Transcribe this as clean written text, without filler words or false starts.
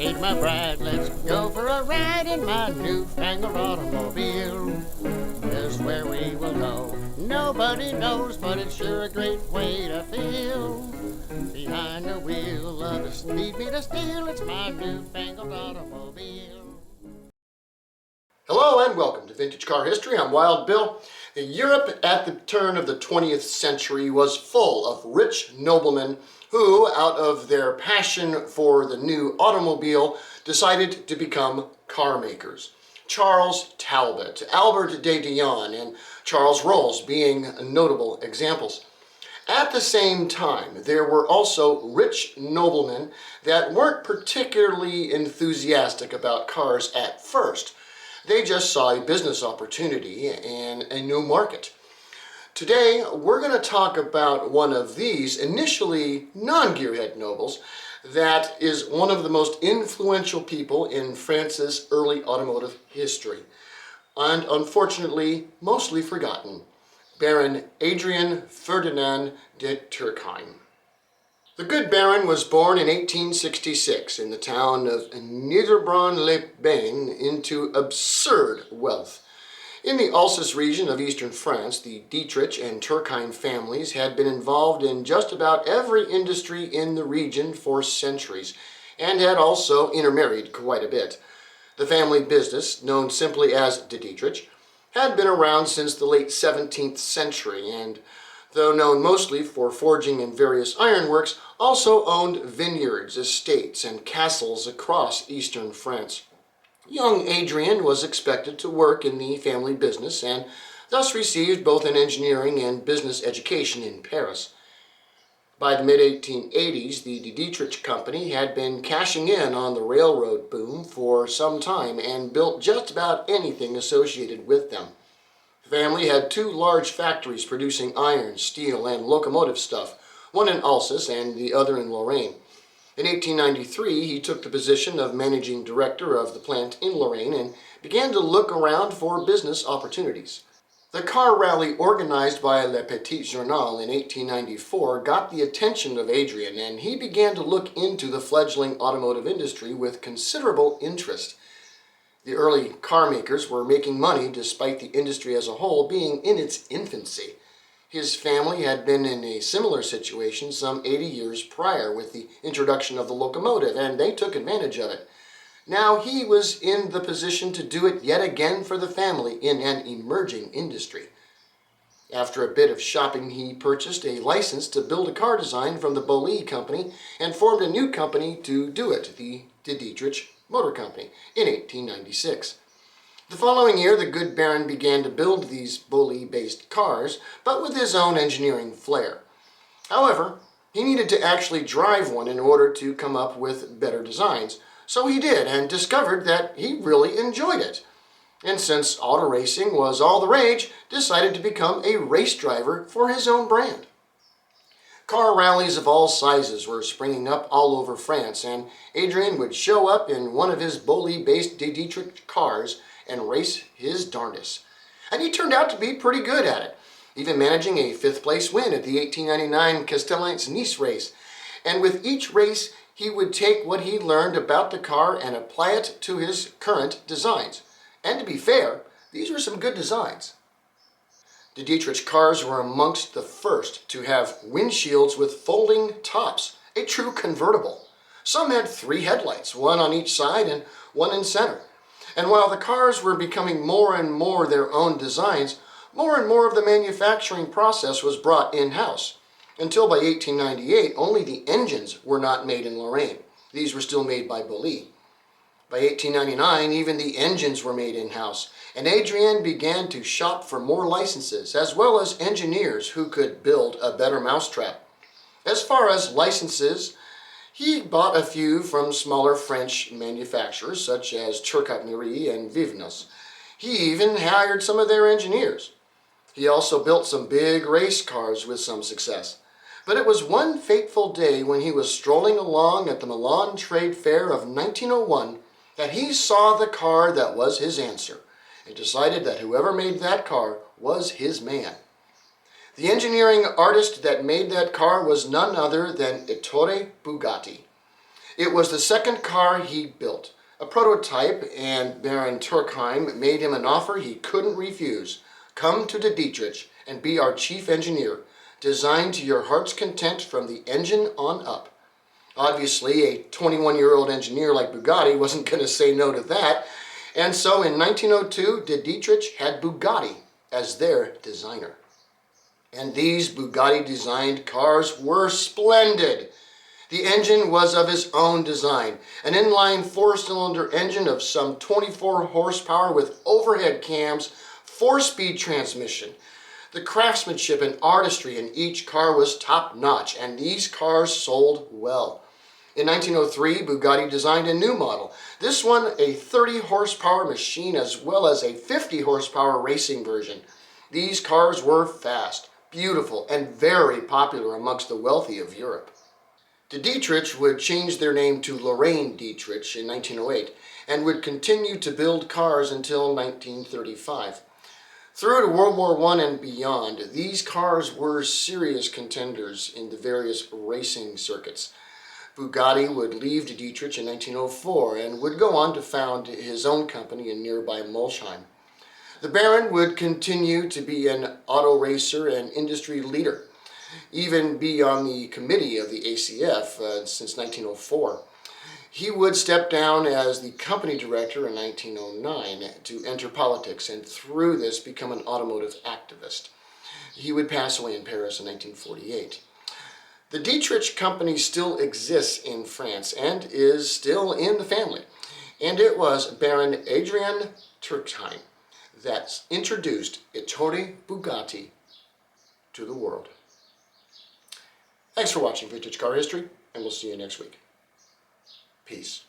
meet my bride. Let's go for a ride in my newfangled automobile. Just where we will go, nobody knows, but it's sure a great way to feel. Behind the wheel of the speed meter steel, it's my newfangled automobile. Hello and welcome to Vintage Car History. I'm Wild Bill. Europe at the turn of the 20th century was full of rich noblemen who, out of their passion for the new automobile, decided to become car makers. Charles Talbot, Albert de Dion, and Charles Rolls being notable examples. At the same time, there were also rich noblemen that weren't particularly enthusiastic about cars at first. They just saw a business opportunity and a new market. Today, we're going to talk about one of these initially non-gearhead nobles that is one of the most influential people in France's early automotive history, and unfortunately, mostly forgotten, Baron Adrien Ferdinand de Turckheim. The good Baron was born in 1866 in the town of Niederbronn-les-Bains into absurd wealth. In the Alsace region of eastern France, the Dietrich and Turckheim families had been involved in just about every industry in the region for centuries, and had also intermarried quite a bit. The family business, known simply as de Dietrich, had been around since the late 17th century, and though known mostly for forging and various ironworks, also owned vineyards, estates, and castles across eastern France. Young Adrien was expected to work in the family business and thus received both an engineering and business education in Paris. By the mid-1880s, the de Dietrich Company had been cashing in on the railroad boom for some time and built just about anything associated with them. The family had two large factories producing iron, steel, and locomotive stuff, one in Alsace and the other in Lorraine. In 1893, he took the position of managing director of the plant in Lorraine and began to look around for business opportunities. The car rally organized by Le Petit Journal in 1894 got the attention of Adrien, and he began to look into the fledgling automotive industry with considerable interest. The early car makers were making money despite the industry as a whole being in its infancy. His family had been in a similar situation some 80 years prior with the introduction of the locomotive, and they took advantage of it. Now he was in the position to do it yet again for the family in an emerging industry. After a bit of shopping, he purchased a license to build a car design from the Bollée Company and formed a new company to do it, the de Dietrich Motor Company, in 1896. The following year, the good Baron began to build these Bollée-based cars, but with his own engineering flair. However, he needed to actually drive one in order to come up with better designs, so he did and discovered that he really enjoyed it. And since auto racing was all the rage, decided to become a race driver for his own brand. Car rallies of all sizes were springing up all over France, and Adrien would show up in one of his Bollée-based de Dietrich cars and race his darndest. And he turned out to be pretty good at it, even managing a 5th place win at the 1899 Castellans-Nice race. And with each race, he would take what he learned about the car and apply it to his current designs. And to be fair, these were some good designs. De Dietrich cars were amongst the first to have windshields with folding tops, a true convertible. Some had 3 headlights, one on each side and one in center. And while the cars were becoming more and more their own designs, more and more of the manufacturing process was brought in-house. Until by 1898, only the engines were not made in Lorraine. These were still made by Bollée. By 1899, even the engines were made in-house, and Adrien began to shop for more licenses, as well as engineers who could build a better mousetrap. As far as licenses, he bought a few from smaller French manufacturers, such as Turckheim and Vivenos. He even hired some of their engineers. He also built some big race cars with some success. But it was one fateful day when he was strolling along at the Milan Trade Fair of 1901 that he saw the car that was his answer, and decided that whoever made that car was his man. The engineering artist that made that car was none other than Ettore Bugatti. It was the second car he built, a prototype, and Baron Turckheim made him an offer he couldn't refuse. Come to the Dietrich and be our chief engineer, designed to your heart's content from the engine on up. Obviously, a 21-year-old engineer like Bugatti wasn't going to say no to that, and so in 1902, de Dietrich had Bugatti as their designer. And these Bugatti-designed cars were splendid. The engine was of his own design, an inline four-cylinder engine of some 24 horsepower with overhead cams, four-speed transmission. The craftsmanship and artistry in each car was top-notch, and these cars sold well. In 1903, Bugatti designed a new model. This one, a 30-horsepower machine as well as a 50-horsepower racing version. These cars were fast, beautiful, and very popular amongst the wealthy of Europe. De Dietrich would change their name to Lorraine Dietrich in 1908 and would continue to build cars until 1935. Through to World War I and beyond, these cars were serious contenders in the various racing circuits. Bugatti would leave de Dietrich in 1904 and would go on to found his own company in nearby Molsheim. The Baron would continue to be an auto racer and industry leader, even be on the committee of the ACF since 1904. He would step down as the company director in 1909 to enter politics and through this become an automotive activist. He would pass away in Paris in 1948. The Dietrich company still exists in France and is still in the family. And it was Baron Adrien Turckheim that introduced Ettore Bugatti to the world. Thanks for watching Vintage Car History, and we'll see you next week. Peace.